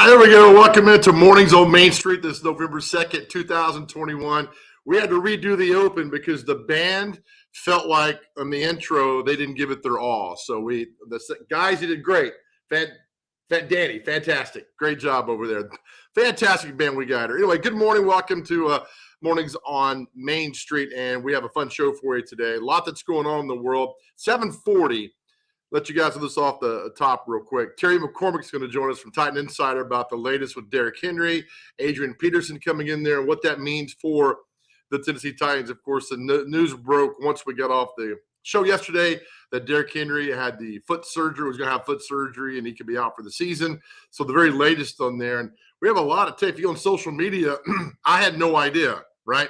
There we go. Welcome into Mornings on Main Street this November 2nd, 2021. We had to redo the open because the band felt like on the intro they didn't give it their all. So the guys, you did great. Fat Danny, fantastic. Great job over there. Fantastic band we got here. Anyway, good morning. Welcome to Mornings on Main Street, and we have a fun show for you today. A lot that's going on in the world. 7:40. Let you guys do this off the top real quick. Terry McCormick's going to join us from Titan Insider about the latest with Derrick Henry, Adrian Peterson coming in there, and what that means for the Tennessee Titans. Of course, the news broke once we got off the show yesterday that Derrick Henry had the foot surgery, was going to have foot surgery, and he could be out for the season. So the very latest on there. And we have a lot of tape. If you go on social media, I had no idea, right?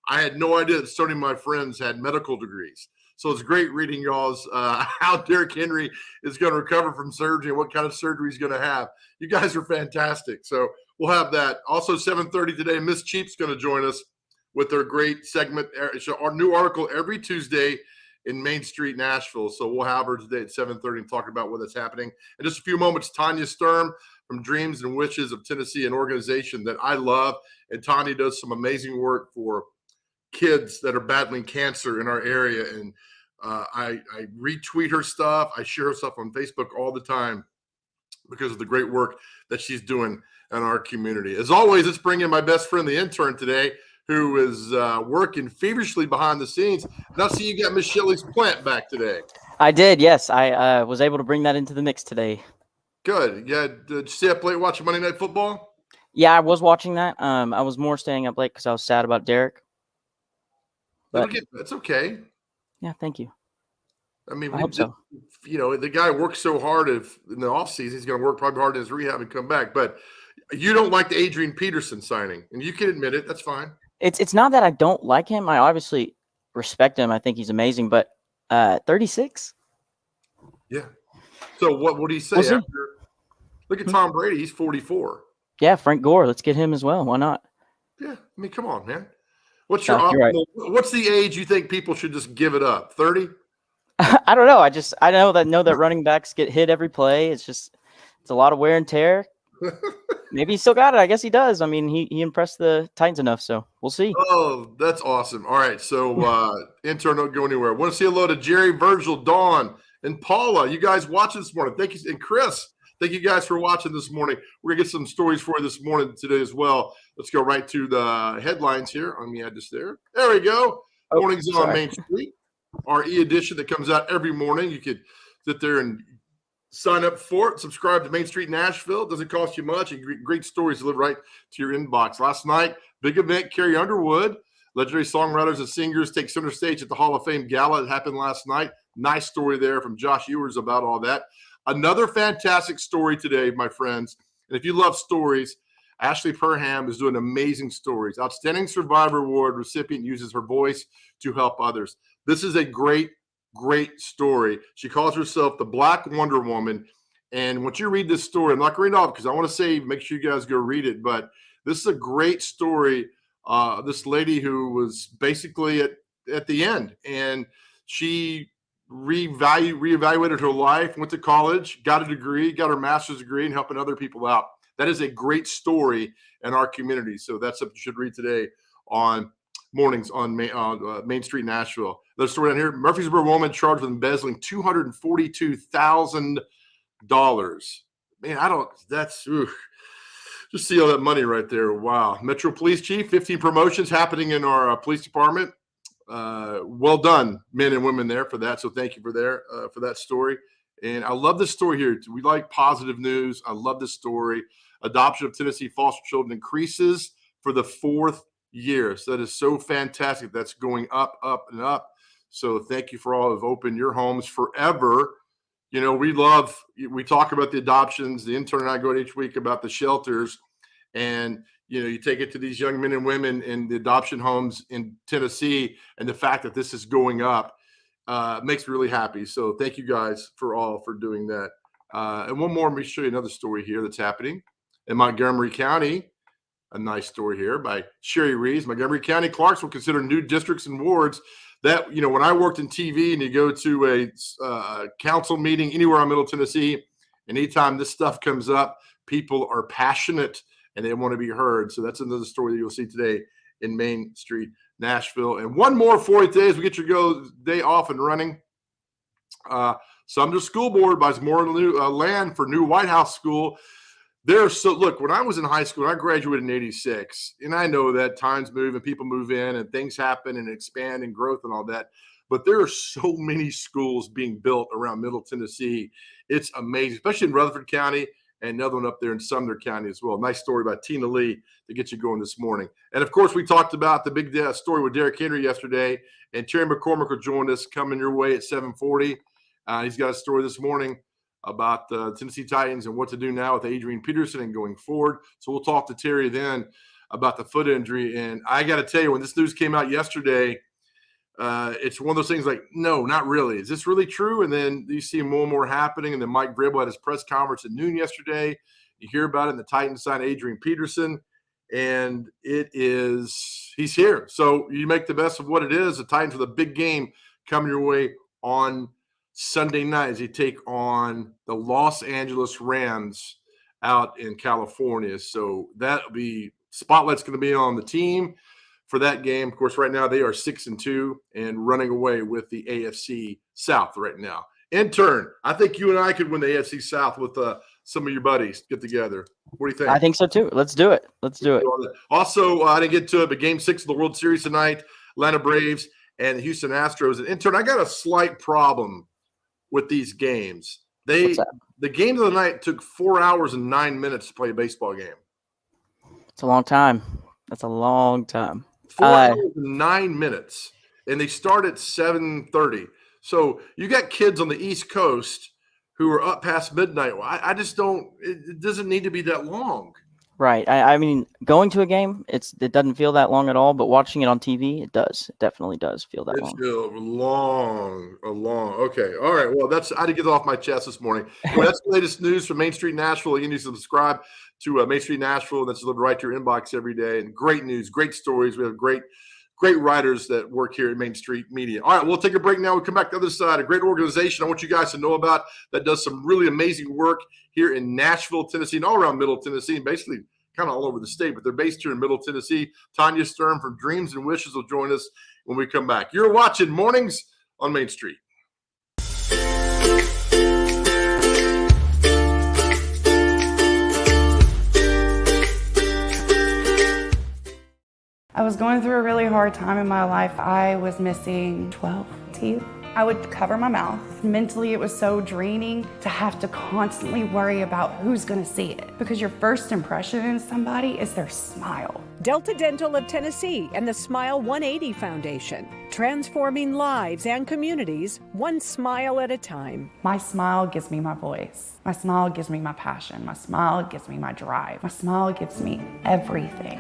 I had no idea that so many of my friends had medical degrees. So it's great reading y'all's how Derrick Henry is going to recover from surgery and what kind of surgery he's going to have. You guys are fantastic. So we'll have that. Also, 7:30 today, Miss Cheap's going to join us with their great segment. It's our new article every Tuesday in Main Street, Nashville. So we'll have her today at 7:30 and talk about what's happening. In just a few moments, Tanya Sturm from Dreams and Wishes of Tennessee, an organization that I love. And Tanya does some amazing work for kids that are battling cancer in our area. And I retweet her stuff. I share her stuff on Facebook all the time because of the great work that she's doing in our community. As always, let's bring in my best friend, the intern today, who is working feverishly behind the scenes. And I see you got Miss Shelley's plant back today. I did, yes. I was able to bring that into the mix today. Good. Yeah. Did you stay up late watching Monday Night Football? Yeah, I was watching that. I was more staying up late because I was sad about Derrick. But that's okay. Yeah, thank you. I mean, I hope so. You know, the guy works so hard in the offseason, he's going to work probably hard in his rehab and come back. But you don't like the Adrian Peterson signing, and you can admit it. That's fine. It's not that I don't like him. I obviously respect him. I think he's amazing. But 36? Yeah. So what do you say? We'll Look at Tom Brady. He's 44. Yeah, Frank Gore. Let's get him as well. Why not? Yeah. I mean, come on, man. What's your optimal? Right. What's the age you think people should just give it up? 30? I don't know. I know that running backs get hit every play. It's a lot of wear and tear. Maybe he still got it. I guess he does. I mean, he impressed the Titans enough, so we'll see. Oh, that's awesome. All right, so intern, don't go anywhere. Want to say hello to Jerry, Virgil, Dawn, and Paula. You guys watching this morning. Thank you. And Chris, thank you guys for watching this morning. We're going to get some stories for you this morning today as well. Let's go right to the headlines here. Let me add this there. There we go. Mornings on Main Street. Our e-edition that comes out every morning. You could sit there and sign up for it. Subscribe to Main Street Nashville. It doesn't cost you much. And great stories delivered right to your inbox. Last night, big event, Carrie Underwood. Legendary songwriters and singers take center stage at the Hall of Fame Gala. It happened last night. Nice story there from Josh Ewers about all that. Another fantastic story today, my friends. And if you love stories, Ashley Perham is doing amazing stories. Outstanding Survivor Award recipient uses her voice to help others. This is a great story. She calls herself the Black Wonder Woman. And once you read this story, I'm not going to read it off because I want to say, make sure you guys go read it. But this is a great story. This lady who was basically at the end, and she reevaluated her life, went to college, got a degree, got her master's degree, and helping other people out. That is a great story in our community. So that's something you should read today on Mornings on Main Street, Nashville. Another story down here. Murfreesboro woman charged with embezzling $242,000. Man, just see all that money right there. Wow. Metro Police Chief, 15 promotions happening in our police department. Well done, men and women there for that. So thank you for that story. And I love this story here. We like positive news. I love this story. Adoption of Tennessee foster children increases for the 4th year. So that is so fantastic. That's going up, up, and up. So thank you for all who've opened your homes forever. You know, we talk about the adoptions. The intern and I go each week about the shelters. And, you know, you take it to these young men and women in the adoption homes in Tennessee, and the fact that this is going up makes me really happy. So thank you guys for doing that. And one more, let me show you another story here that's happening in Montgomery County. A nice story here by Sherry Reeves. Montgomery County clerks will consider new districts and wards. That, you know, when I worked in TV and you go to a council meeting anywhere in Middle Tennessee, anytime this stuff comes up, People are passionate and they want to be heard. So that's another story that you'll see today in Main Street, Nashville. And one more for you today as we get your day off and running. Sumner School Board buys more land for new White House School. Look, when I was in high school, I graduated in 86, and I know that times move and people move in and things happen and expand and growth and all that. But there are so many schools being built around Middle Tennessee. It's amazing, especially in Rutherford County and another one up there in Sumner County as well. Nice story about Tina Lee to get you going this morning. And, of course, we talked about the big story with Derrick Henry yesterday, and Terry McCormick will join us coming your way at 7:40. He's got a story this morning about the Tennessee Titans and what to do now with Adrian Peterson and going forward. So we'll talk to Terry then about the foot injury. And I got to tell you, when this news came out yesterday, it's one of those things like, no, not really. Is this really true? And then you see more and more happening. And then Mike Vrabel had his press conference at noon yesterday. You hear about it, and the Titans signed Adrian Peterson. And he's here. So you make the best of what it is. The Titans with a big game coming your way on Sunday night as they take on the Los Angeles Rams out in California. So that'll be spotlight's going to be on the team for that game. Of course, right now they are 6-2 and running away with the AFC South right now. Intern, I think you and I could win the AFC South with some of your buddies get together. What do you think? I think so too. Let's do it. Also, I didn't get to it, but Game 6 of the World Series tonight, Atlanta Braves and the Houston Astros. And intern, I got a slight problem with these games. The game of the night took 4 hours and 9 minutes to play a baseball game. It's a long time. That's a long time. 4 hours and 9 minutes. And they start at 7:30. So you got kids on the East Coast who are up past midnight. I just don't – it doesn't need to be that long. Right. I mean, going to a game, it doesn't feel that long at all, but watching it on TV, it does. It definitely does feel that long. It's long. Okay. All right. Well, I had to get it off my chest this morning. Well, that's the latest news from Main Street Nashville. You need to subscribe to Main Street Nashville. That's delivered right to your inbox every day. And great news, great stories. We have great writers that work here at Main Street Media. All right, we'll take a break now. We'll come back to the other side. A great organization I want you guys to know about that does some really amazing work here in Nashville, Tennessee, and all around Middle Tennessee, and basically kind of all over the state, but they're based here in Middle Tennessee. Tanya Stern from Dreams and Wishes will join us when we come back. You're watching Mornings on Main Street. I was going through a really hard time in my life. I was missing 12 teeth. I would cover my mouth. Mentally, it was so draining to have to constantly worry about who's gonna see it, because your first impression in somebody is their smile. Delta Dental of Tennessee and the Smile 180 Foundation, transforming lives and communities one smile at a time. My smile gives me my voice. My smile gives me my passion. My smile gives me my drive. My smile gives me everything.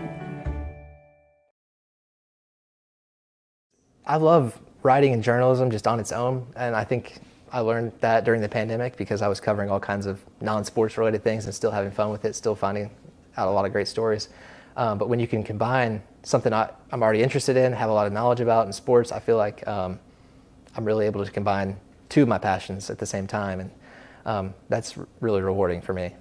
I love writing and journalism just on its own, and I think I learned that during the pandemic because I was covering all kinds of non-sports related things and still having fun with it, still finding out a lot of great stories. But when you can combine something I'm already interested in, have a lot of knowledge about in sports, I feel like I'm really able to combine two of my passions at the same time, and that's really rewarding for me.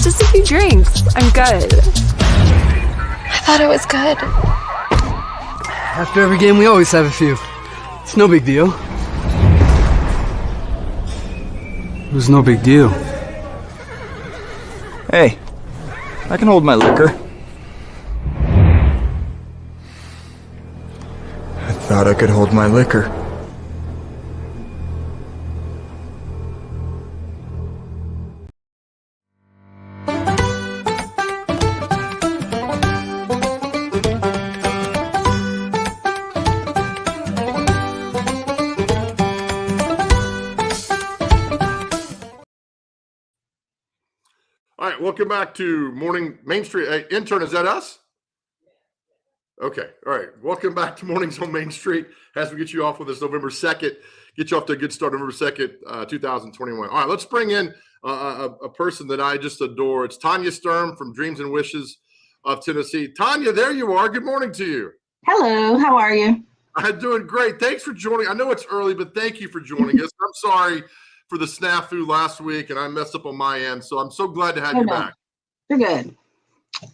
Just a few drinks. I'm good. I thought it was good. After every game, we always have a few. It's no big deal. It was no big deal. Hey, I can hold my liquor. I thought I could hold my liquor. welcome back to Morning Main Street. Hey, intern, is that us? Okay, all right. Welcome back to Mornings on Main Street as we get you off with this November 2nd. Get you off to a good start November 2nd, 2021. All right, let's bring in a person that I just adore. It's Tanya Sturm from Dreams and Wishes of Tennessee. Tanya, there you are. Good morning to you. Hello, how are you? I'm doing great. Thanks for joining. I know it's early, but thank you for joining us. I'm sorry for the snafu last week, and I messed up on my end, so I'm so glad to have you back. You're good.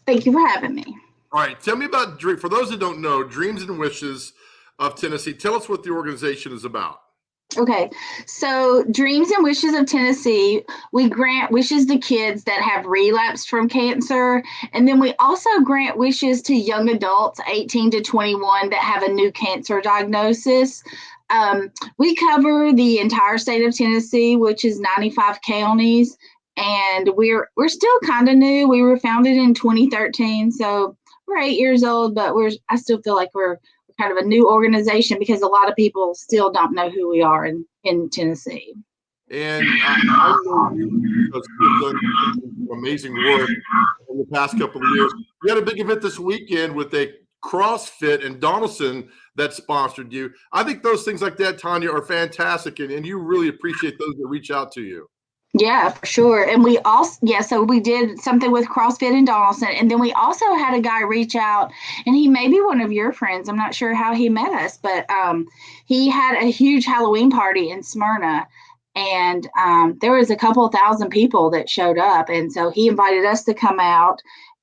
Thank you for having me. All right, tell me about, for those that don't know, Dreams and Wishes of Tennessee. Tell us what the organization is about. Okay, so Dreams and Wishes of Tennessee, we grant wishes to kids that have relapsed from cancer, and then we also grant wishes to young adults 18 to 21 that have a new cancer diagnosis. We cover the entire state of Tennessee, which is 95 counties, and we're still kind of new. We were founded in 2013, so we're 8 years old, but I still feel like we're kind of a new organization because a lot of people still don't know who we are in Tennessee. And I know you've done amazing work in the past couple of years. You had a big event this weekend with a CrossFit in Donaldson that sponsored you. I think those things like that, Tanya, are fantastic, and you really appreciate those that reach out to you. Yeah, for sure. And we also, so we did something with CrossFit in Donaldson. And then we also had a guy reach out, and he may be one of your friends. I'm not sure how he met us, but he had a huge Halloween party in Smyrna. And there was a couple thousand people that showed up. And so he invited us to come out,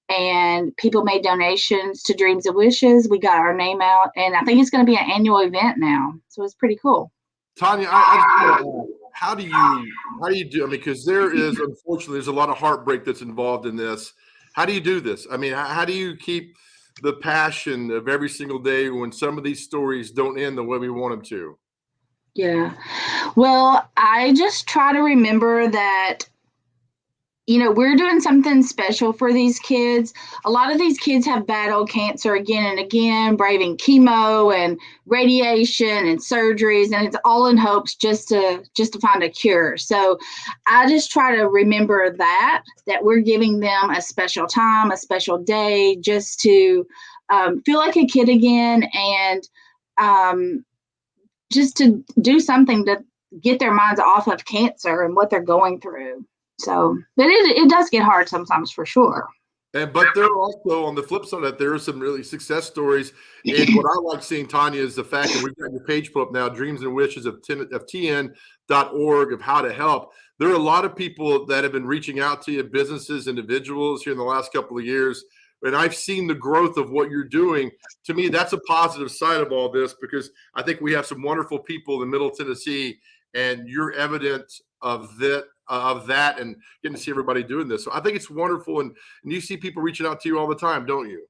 and people made donations to Dreams and Wishes. We got our name out, and I think it's going to be an annual event now. So it's pretty cool. Tanya, how do you do? I mean, because unfortunately, there's a lot of heartbreak that's involved in this. How do you do this? I mean, how do you keep the passion of every single day when some of these stories don't end the way we want them to? Yeah. Well, I just try to remember that, we're doing something special for these kids. A lot of these kids have battled cancer again and again, braving chemo and radiation and surgeries, and it's all in hopes just to find a cure. So I just try to remember that we're giving them a special time, a special day, just to feel like a kid again, and just to do something to get their minds off of cancer and what they're going through. So, but it does get hard sometimes, for sure. But there are also, on the flip side of that, there are some really success stories. And what I like seeing, Tanya, is the fact that we've got your page put up now, Dreams and Wishes of TN.org, of how to help. There are a lot of people that have been reaching out to you, businesses, individuals, here in the last couple of years. And I've seen the growth of what you're doing. To me, that's a positive side of all this, because I think we have some wonderful people in Middle Tennessee, and you're evidence of that and getting to see everybody doing this. So I think it's wonderful. And you see people reaching out to you all the time, don't you?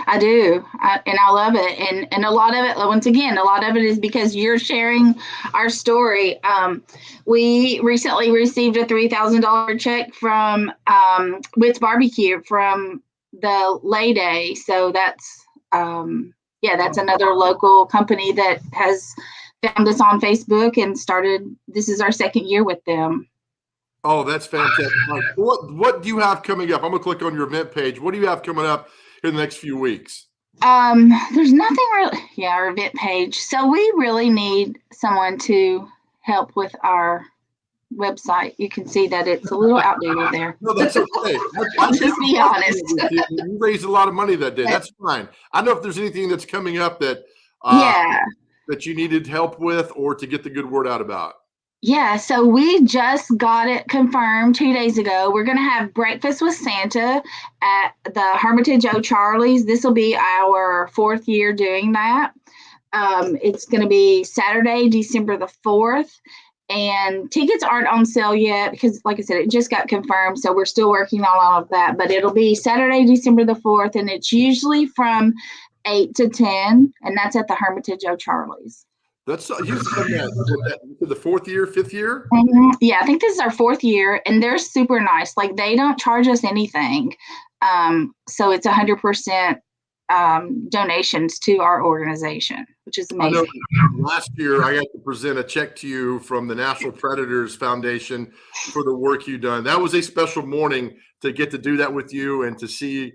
I do. And I love it. And a lot of it, once again, a lot of it is because you're sharing our story. We recently received a $3,000 check from Witt's Barbecue from the Lay Day. So that's another local company that has found us on Facebook and this is our second year with them. Oh, that's fantastic. Right. What do you have coming up? I'm going to click on your event page. What do you have coming up in the next few weeks? There's nothing really. Yeah, our event page. So we really need someone to help with our website. You can see that it's a little outdated there. No, that's okay. I'll just be honest. You raised a lot of money that day. That's fine. I don't know if there's anything that's coming up that that you needed help with or to get the good word out about. Yeah, so we just got it confirmed 2 days ago. We're going to have breakfast with Santa at the Hermitage O'Charley's. This will be our 4th year doing that. It's going to be Saturday, December the 4th. And tickets aren't on sale yet because, like I said, it just got confirmed. So we're still working on all of that. But it'll be Saturday, December the 4th. And it's usually from 8 to 10. And that's at the Hermitage O'Charley's. That's you said that the 4th year, 5th year? Mm-hmm. Yeah, I think this is our 4th year, and they're super nice. Like, they don't charge us anything. So it's 100% donations to our organization, which is amazing. I know last year I got to present a check to you from the National Predators Foundation for the work you've done. That was a special morning to get to do that with you and to see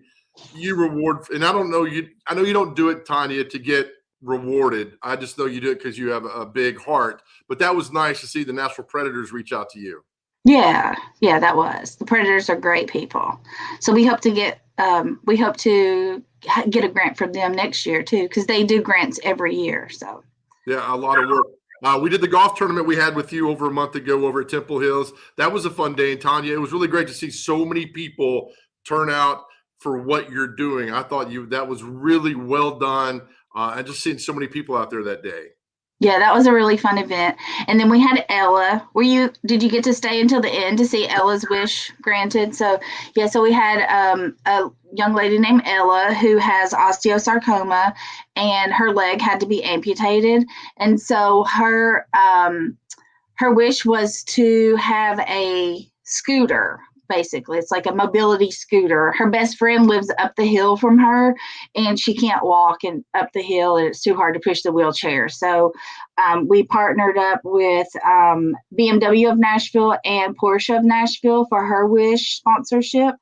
you reward. And I know you don't do it, Tanya, to get rewarded. I just know you do it because you have a big heart. But that was nice to see the Nashville Predators reach out to you. Yeah, that was. The Predators are great people. So we hope to get a grant from them next year too, because they do grants every year. So yeah, a lot of work. We did the golf tournament we had with you over a month ago over at Temple Hills. That was a fun day. And Tanya, it was really great to see so many people turn out for what you're doing. I thought that was really well done. And just seeing so many people out there that day. Yeah, that was a really fun event. And then we had Ella. Did you get to stay until the end to see Ella's wish granted? So we had a young lady named Ella who has osteosarcoma, and her leg had to be amputated. And so her wish was to have a scooter. Basically, it's like a mobility scooter. Her best friend lives up the hill from her, and she can't walk up the hill, and it's too hard to push the wheelchair. So we partnered up with BMW of Nashville and Porsche of Nashville for her wish sponsorship.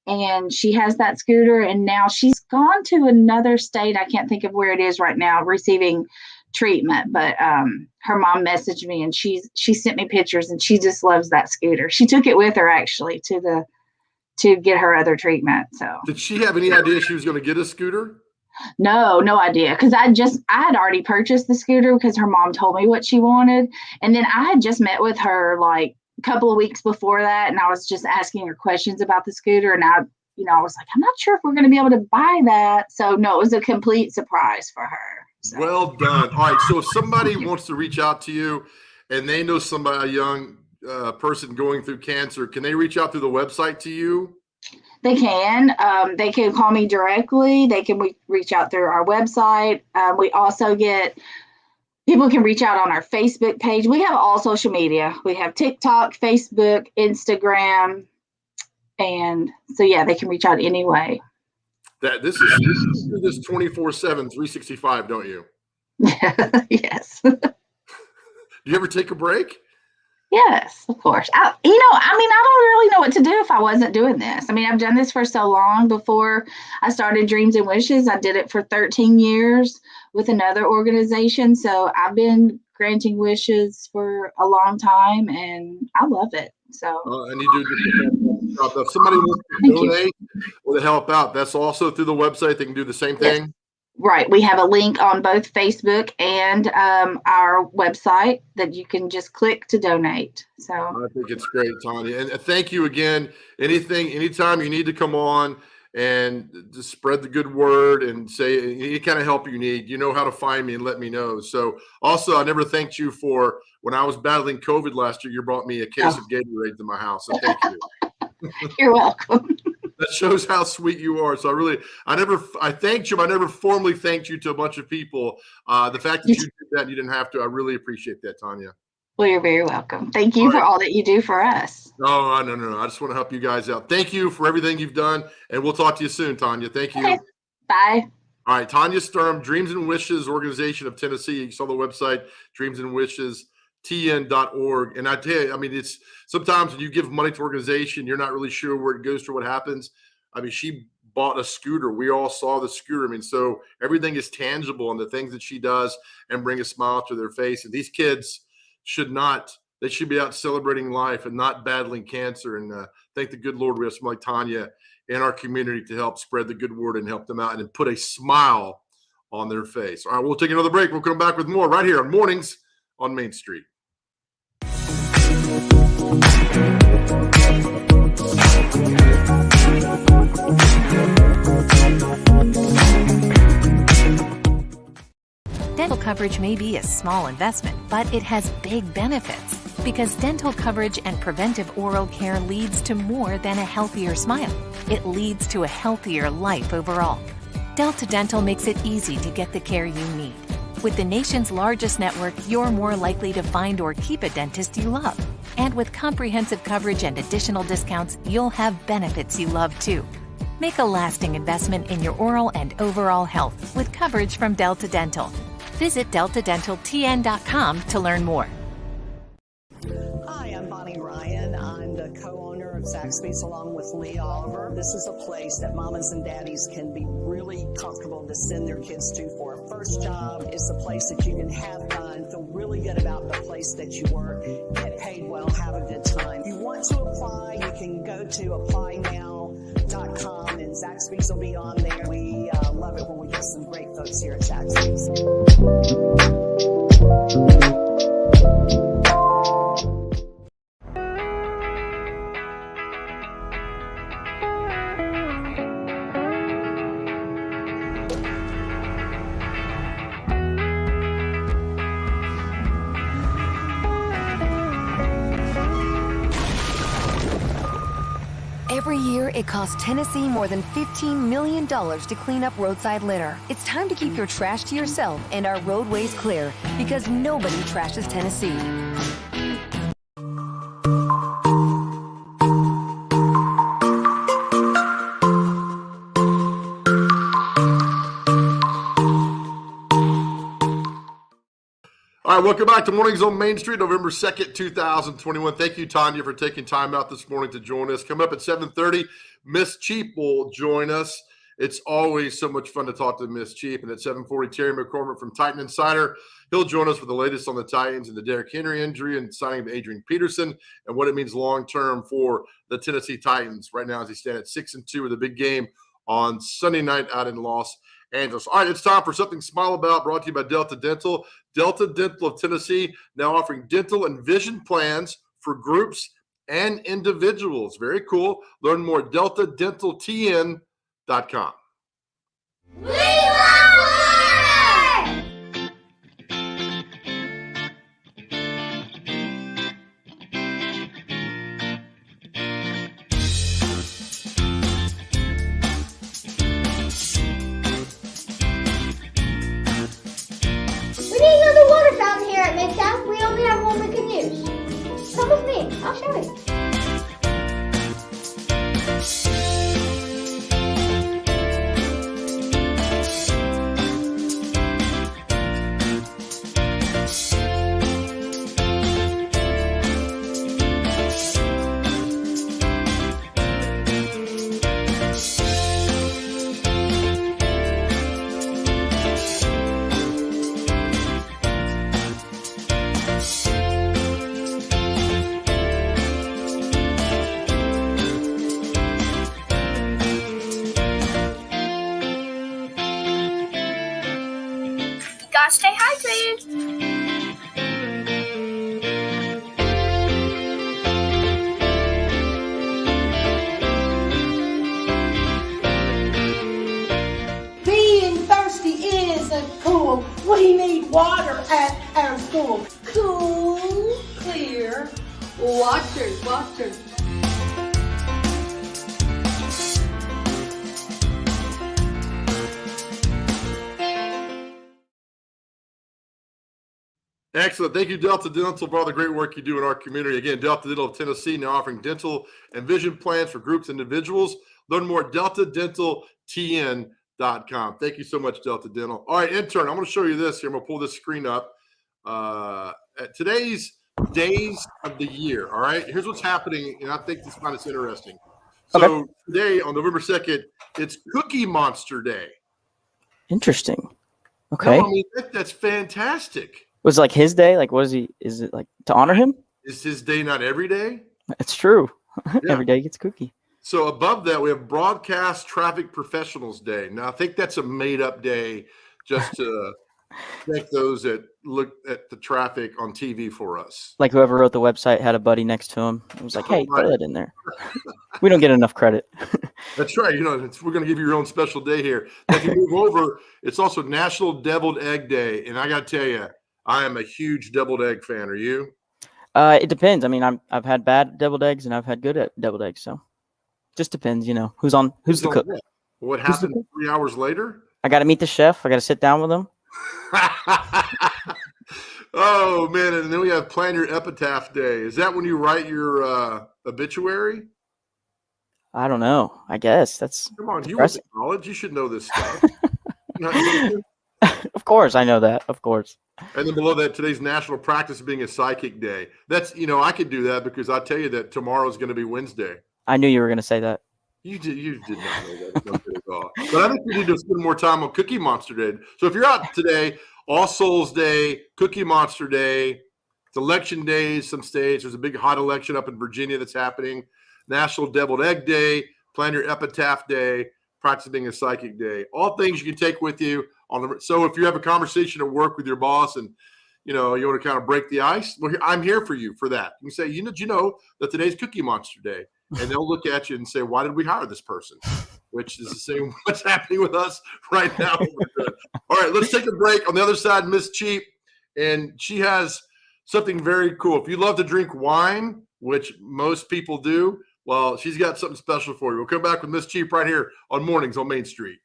And she has that scooter, and now she's gone to another state. I can't think of where it is right now, receiving treatment, but her mom messaged me, and she sent me pictures, and she just loves that scooter. She took it with her actually to get her other treatment. So did she have any idea she was going to get a scooter? No idea, because I had already purchased the scooter because her mom told me what she wanted, and then I had just met with her like a couple of weeks before that, and I was just asking her questions about the scooter, and I was like, I'm not sure if we're going to be able to buy that. So no, it was a complete surprise for her. So. Well done. All right. So if somebody wants to reach out to you and they know somebody, a young person going through cancer, can they reach out through the website to you? They can. They can call me directly. They can reach out through our website. We also people can reach out on our Facebook page. We have all social media. We have TikTok, Facebook, Instagram. And so, they can reach out anyway. This is 24/7, 365, don't you? Yes. Do you ever take a break? Yes, of course. I don't really know what to do if I wasn't doing this. I mean, I've done this for so long. Before I started Dreams and Wishes, I did it for 13 years with another organization. So I've been granting wishes for a long time, and I love it. So and you do just if somebody wants to donate or to help out, that's also through the website. They can do the same thing. Yes. Right. We have a link on both Facebook and our website that you can just click to donate. So I think it's great, Tanya. And thank you again. Anytime you need to come on and just spread the good word and say any kind of help you need, you know how to find me and let me know. So also, I never thanked you for when I was battling COVID last year, you brought me a case of Gatorade to my house. So thank you. You're welcome. That shows how sweet you are. So I thanked you, but I never formally thanked you to a bunch of people. The fact that you did that and you didn't have to, I really appreciate that, Tanya. Well, you're very welcome. Thank you for all that you do for us. No. I just want to help you guys out. Thank you for everything you've done, and we'll talk to you soon, Tanya. Thank you. Okay. Bye. All right, Tanya Sturm, Dreams and Wishes Organization of Tennessee. You saw the website, dreamsandwishes.tn.org. And I tell you, I mean, it's sometimes when you give money to an organization, you're not really sure where it goes to, what happens. I mean, she bought a scooter. We all saw the scooter. I mean, so everything is tangible in the things that she does and bring a smile to their face. And these kids should be out celebrating life and not battling cancer. And thank the good Lord we have somebody like Tanya in our community to help spread the good word and help them out and put a smile on their face. All right, we'll take another break. We'll come back with more right here on Mornings on Main Street. Dental coverage may be a small investment, but it has big benefits because dental coverage and preventive oral care leads to more than a healthier smile. It leads to a healthier life overall. Delta Dental makes it easy to get the care you need. With the nation's largest network, you're more likely to find or keep a dentist you love. And with comprehensive coverage and additional discounts, you'll have benefits you love too. Make a lasting investment in your oral and overall health with coverage from Delta Dental. Visit deltadentaltn.com to learn more. Hi, I'm Bonnie Ryan. I'm the co-owner of at Zaxby's along with Lee Oliver. This is a place that mamas and daddies can be really comfortable to send their kids to for a first job. It's a place that you can have fun, feel really good about the place that you work, get paid well, have a good time. If you want to apply, you can go to applynow.com and Zaxby's will be on there. We love it when we get some great folks here at Zaxby's. Every year, it costs Tennessee more than $15 million to clean up roadside litter. It's time to keep your trash to yourself and our roadways clear, because nobody trashes Tennessee. All right, welcome back to Mornings on Main Street, November 2nd, 2021. Thank you, Tanya, for taking time out this morning to join us. Coming up at 7:30, Miss Cheap will join us. It's always so much fun to talk to Miss Cheap. And at 7:40, Terry McCormick from Titan Insider. He'll join us with the latest on the Titans and the Derrick Henry injury and signing of Adrian Peterson and what it means long-term for the Tennessee Titans. Right now, as he stands at 6-2 with a big game on Sunday night out in Los Angeles. All right, it's time for Something to Smile About, brought to you by Delta Dental. Delta Dental of Tennessee now offering dental and vision plans for groups and individuals. Very cool. Learn more at deltadentaltn.com. We love water! We need another water fountain here at Midtown. We only have one we can use. Come with me. I'll show you. Gotta stay hydrated. Being thirsty isn't cool. We need water at our school. Cool, clear water, water. Excellent. Thank you, Delta Dental, for all the great work you do in our community. Again, Delta Dental of Tennessee now offering dental and vision plans for groups and individuals. Learn more at deltadentaltn.com. Thank you so much, Delta Dental. All right, intern, I'm going to show you this here. I'm going to pull this screen up. At today's days of the year, all right? Here's what's happening, and I think this is interesting. So today, on November 2nd, it's Cookie Monster Day. Interesting. Okay. No, I mean, that's fantastic. Was it like his day? Like, what is he? Is it like to honor him? Is his day not every day? It's true. Yeah. Every day gets cookie. So above that, we have Broadcast Traffic Professionals Day. Now, I think that's a made-up day just to thank those that look at the traffic on TV for us. Like whoever wrote the website had a buddy next to him. It was like, hey, put that in there. We don't get enough credit. That's right. You know, we're going to give you your own special day here. If you move over, it's also National Deviled Egg Day. And I got to tell you, I am a huge deviled egg fan. Are you? It depends. I mean, I've had bad deviled eggs and I've had good deviled eggs. So just depends, you know, who's the cook. What happened 3 hours later? I got to meet the chef. I got to sit down with him. Oh man. And then we have Plan Your Epitaph Day. Is that when you write your obituary? I don't know. I guess that's come on. You depressing. went to college. You should know this stuff. Of course, I know that. Of course. And then below that, today's National Practice Being a Psychic Day. That's, you know, I could do that because I tell you that tomorrow is going to be Wednesday. I knew you were going to say that. You did not know that. No good at all. But I think we need to spend more time on Cookie Monster Day. So if you're out today, All Souls Day, Cookie Monster Day, it's election days, some states. There's a big hot election up in Virginia that's happening. National Deviled Egg Day, Plan Your Epitaph Day, Practice Being a Psychic Day. All things you can take with you on the. So if you have a conversation at work with your boss and you want to kind of break the ice, well, I'm here for you for that. You can say, you know that today's Cookie Monster Day. And they'll look at you and say, why did we hire this person? Which is the same what's happening with us right now. All right, let's take a break. On the other side, Miss Cheap, and she has something very cool. If you love to drink wine, which most people do, well, she's got something special for you. We'll come back with Miss Cheap right here on Mornings on Main Street.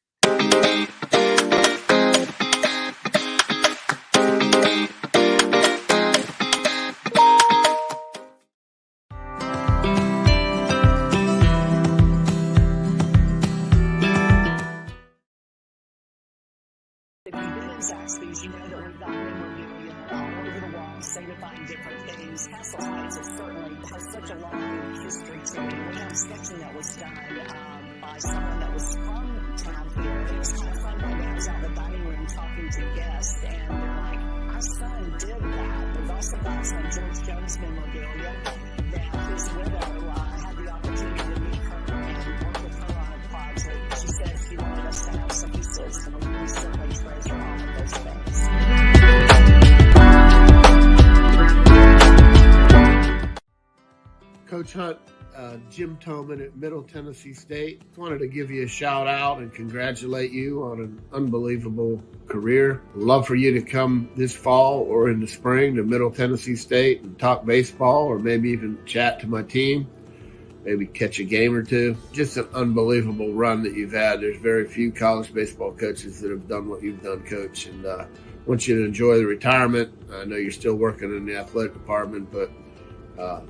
Zaxby's, you know that we've got memorabilia all over the wall, signifying different things. Castle Heights certainly has such a long history to it. We have sketching that was done by someone that was from town here. It was kind of fun when I was out in the dining room talking to guests, and they're like, our son did that. We've also got some George Jones memorabilia that his widow had the opportunity to meet her and work with her on a project. She said she wanted us to have some pieces, and we certainly treasure all of those things. Coach Hunt, Jim Toman at Middle Tennessee State. Wanted to give you a shout out and congratulate you on an unbelievable career. Love for you to come this fall or in the spring to Middle Tennessee State and talk baseball or maybe even chat to my team. Maybe catch a game or two. Just an unbelievable run that you've had. There's very few college baseball coaches that have done what you've done, Coach. And I want you to enjoy the retirement. I know you're still working in the athletic department, but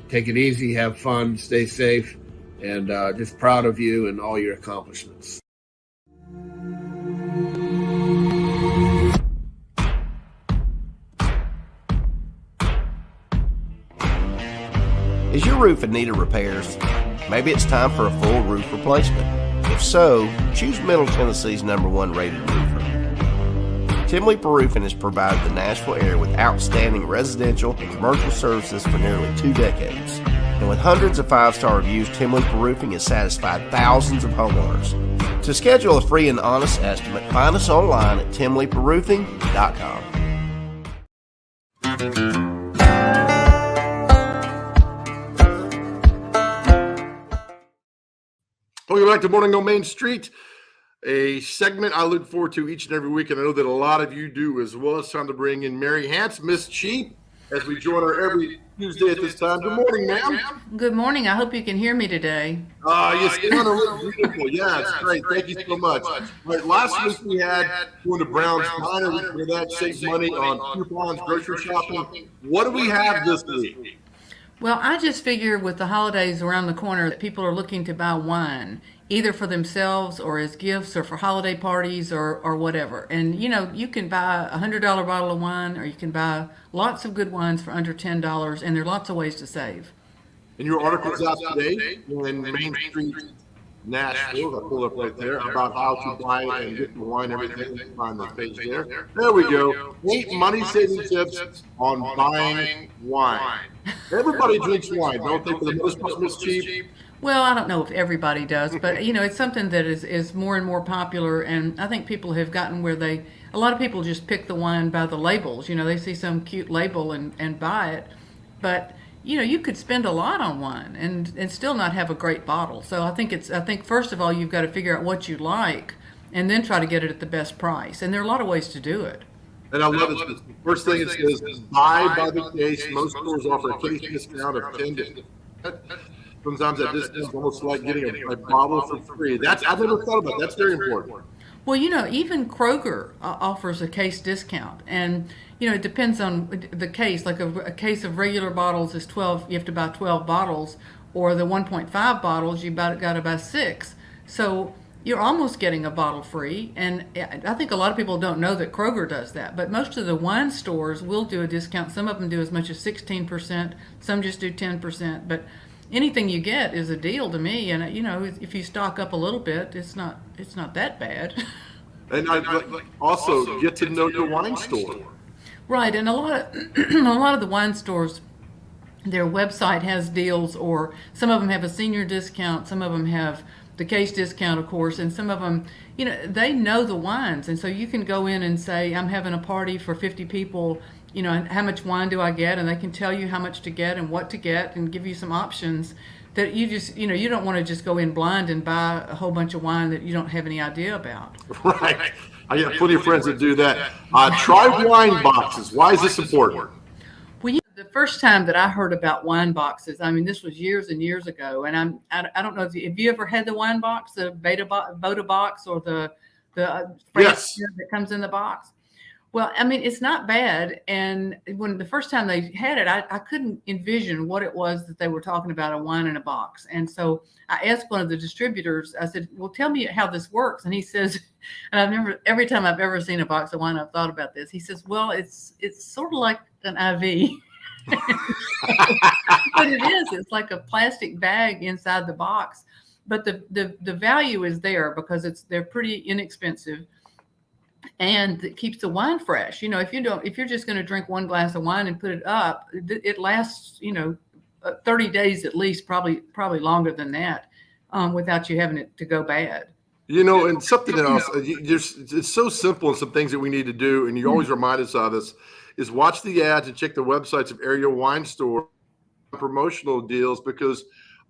take it easy, have fun, stay safe, and just proud of you and all your accomplishments. Is your roof in need of repairs? Maybe it's time for a full roof replacement. If so, choose Middle Tennessee's #1 rated roofer. Tim Leeper Roofing has provided the Nashville area with outstanding residential and commercial services for nearly 2 decades. And with hundreds of 5-star reviews, Tim Leeper Roofing has satisfied thousands of homeowners. To schedule a free and honest estimate, find us online at timleeperroofing.com. Welcome back to Morning on Main Street, a segment I look forward to each and every week, and I know that a lot of you do as well. It's time to bring in Mary Hance, Miss Cheap, as we join her every Tuesday at this time. Good morning, ma'am. Good morning. I hope you can hear me today. You sound a little beautiful. Yeah, it's great. Thank you so much. All right, last week we had going to Brown's Diner where that saves money on coupons, grocery shopping. What do we have this week? Well, I just figure with the holidays around the corner that people are looking to buy wine, either for themselves or as gifts or for holiday parties or whatever. And, you can buy a $100 bottle of wine or you can buy lots of good wines for under $10, and there are lots of ways to save. And your article's out today in Main Street, Nashville. I pull up right there about how to buy and get the wine, everything. You can find the page there. There we go. 8 money-saving tips on buying wine. Everybody drinks wine, don't they? For the most part, Miss Cheap. Well, I don't know if everybody does, but it's something that is more and more popular, and I think people have gotten where a lot of people just pick the wine by the labels. They see some cute label and buy it, but you could spend a lot on wine and still not have a great bottle. So I think first of all you've got to figure out what you like, and then try to get it at the best price. And there are a lot of ways to do it. And I love it. The first thing it says is buy by the case. Most stores offer a case discount of 10 to. Sometimes that discount is almost like getting a bottle for free. I've never thought about that. That's very important. Well, even Kroger offers a case discount, and it depends on the case. Like a case of regular bottles is 12. You have to buy 12 bottles, or the 1.5 bottles you got to buy 6. So you're almost getting a bottle free. And I think a lot of people don't know that Kroger does that, but most of the wine stores will do a discount. Some of them do as much as 16%. Some just do 10%, but anything you get is a deal to me. And if you stock up a little bit, it's not that bad. And I also get to know your wine store. Right, and a lot of the wine stores, their website has deals, or some of them have a senior discount, some of them have the case discount, of course, and some of them, they know the wines, and so you can go in and say, I'm having a party for 50 people, and how much wine do I get? And they can tell you how much to get and what to get and give you some options that you just, you don't want to just go in blind and buy a whole bunch of wine that you don't have any idea about. Right. I got plenty of friends that do that. Try wine boxes. Why is this important? Well, the first time that I heard about wine boxes, I mean, this was years and years ago, and I don't know if you ever had the wine box, the Bota box, or the Yes. that comes in the box. Well, I mean, it's not bad. And when the first time they had it, I couldn't envision what it was that they were talking about, a wine in a box. And so I asked one of the distributors, I said, well, tell me how this works. And he says, and I've never, every time I've ever seen a box of wine, I've thought about this. He says, well, it's sort of like an IV. But it is. It's like a plastic bag inside the box. But the value is there because they're pretty inexpensive. And it keeps the wine fresh. If you're just going to drink one glass of wine and put it up, it lasts, 30 days at least, probably longer than that, without you having it to go bad. And something else, it's so simple, and some things that we need to do, and you always remind us of this, is watch the ads and check the websites of area wine store promotional deals, because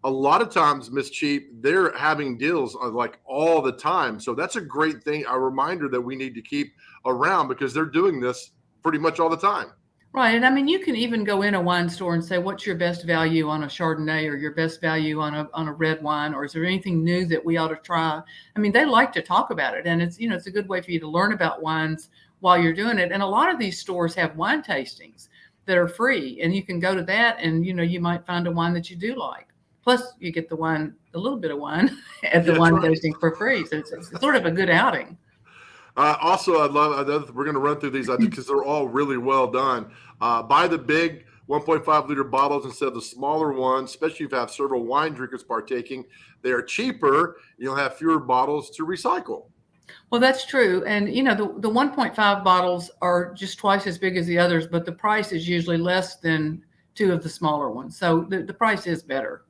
a lot of times, Miss Cheap, they're having deals like all the time. So that's a great thing, a reminder that we need to keep around, because they're doing this pretty much all the time. Right. And I mean, you can even go in a wine store and say, what's your best value on a Chardonnay, or your best value on a red wine, or is there anything new that we ought to try? I mean, they like to talk about it, and it's a good way for you to learn about wines while you're doing it. And a lot of these stores have wine tastings that are free, and you can go to that, and you might find a wine that you do like. Plus, you get a little bit of wine at the wine tasting for free. So it's sort of a good outing. Also, we're going to run through these because they're all really well done. Buy the big 1.5 liter bottles instead of the smaller ones, especially if you have several wine drinkers partaking. They are cheaper. You'll have fewer bottles to recycle. Well, that's true. And, the 1.5 bottles are just twice as big as the others, but the price is usually less than two of the smaller ones. So the price is better.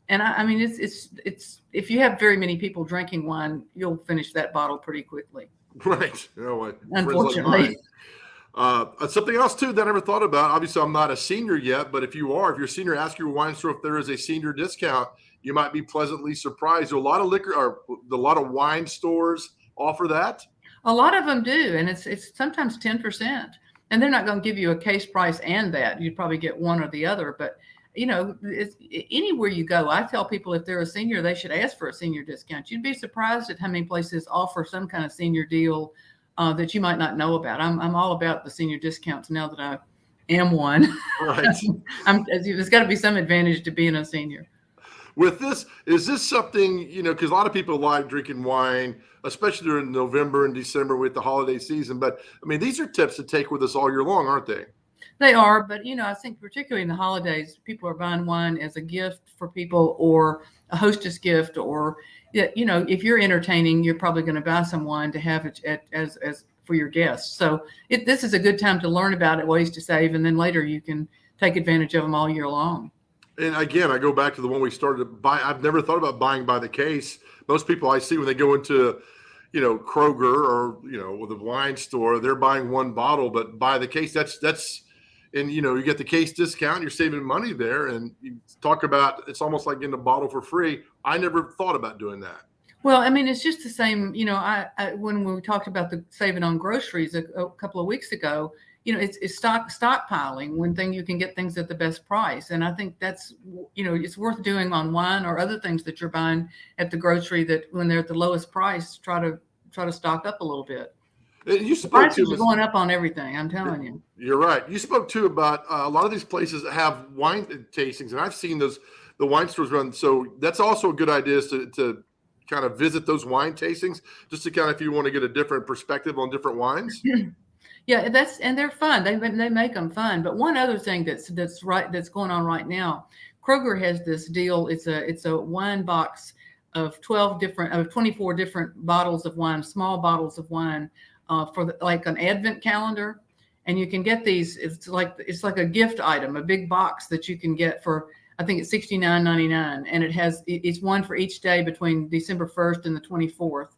And I mean, it's if you have very many people drinking wine, you'll finish that bottle pretty quickly. Right. Unfortunately. Something else too that I never thought about. Obviously, I'm not a senior yet, but if you're a senior, ask your wine store if there is a senior discount. You might be pleasantly surprised. A lot of wine stores offer that. A lot of them do, and it's sometimes 10%. And they're not going to give you a case price and that. You'd probably get one or the other, but it's, anywhere you go, I tell people if they're a senior, they should ask for a senior discount. You'd be surprised at how many places offer some kind of senior deal that you might not know about. I'm all about the senior discounts now that I am one. Right. There's got to be some advantage to being a senior. With this, is this something, because a lot of people like drinking wine, especially during November and December with the holiday season. But I mean, these are tips to take with us all year long, aren't they? They are, but I think particularly in the holidays, people are buying wine as a gift for people, or a hostess gift, or if you're entertaining, you're probably going to buy some wine to have it as for your guests. So this is a good time to learn about it, ways to save, and then later you can take advantage of them all year long. And again, I go back to the one we started to buy. I've never thought about buying by the case. Most people I see when they go into Kroger or the wine store, they're buying one bottle, but by the case, that's. And, you get the case discount, you're saving money there. And you talk about, it's almost like getting a bottle for free. I never thought about doing that. Well, I mean, it's just the same, when we talked about the saving on groceries a couple of weeks ago, it's stockpiling when you can get things at the best price. And I think that's, it's worth doing on wine or other things that you're buying at the grocery, that when they're at the lowest price, try to stock up a little bit. Prices are going up on everything, I'm telling you. You're right. You spoke too about a lot of these places that have wine tastings, and I've seen the wine stores run. So that's also a good idea, is to kind of visit those wine tastings, just to kind of, if you want to get a different perspective on different wines. Yeah, and they're fun. They make them fun. But one other thing that's going on right now, Kroger has this deal. It's a wine box of 24 different bottles of wine, small bottles of wine, for like an Advent calendar. And you can get these. It's like a gift item, a big box that you can get for, I think it's $69.99, and it's one for each day between December 1st and the 24th.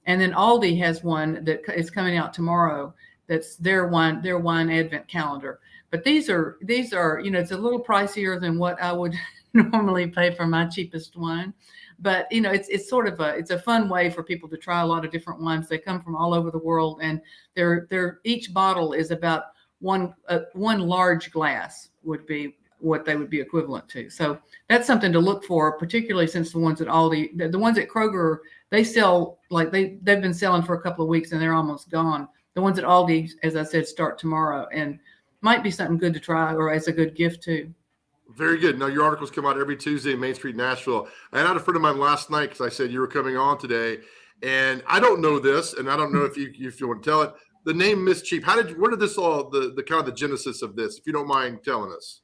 And then Aldi has one that is coming out tomorrow. That's their wine Advent calendar. But these are it's a little pricier than what I would normally pay for my cheapest wine. But it's sort of it's a fun way for people to try a lot of different wines. They come from all over the world, and they're each bottle is about one large glass would be what they would be equivalent to. So that's something to look for, particularly since the ones at Aldi, the ones at Kroger, they sell, like they've been selling for a couple of weeks and they're almost gone. The ones at Aldi, as I said, start tomorrow, and might be something good to try or as a good gift too. Very good. Now, your articles come out every Tuesday in Main Street, Nashville. I had a friend of mine last night because I said you were coming on today, and I don't know this, and I don't know if you want to tell it. The name Miss Cheap. Where did this all the kind of the genesis of this? If you don't mind telling us.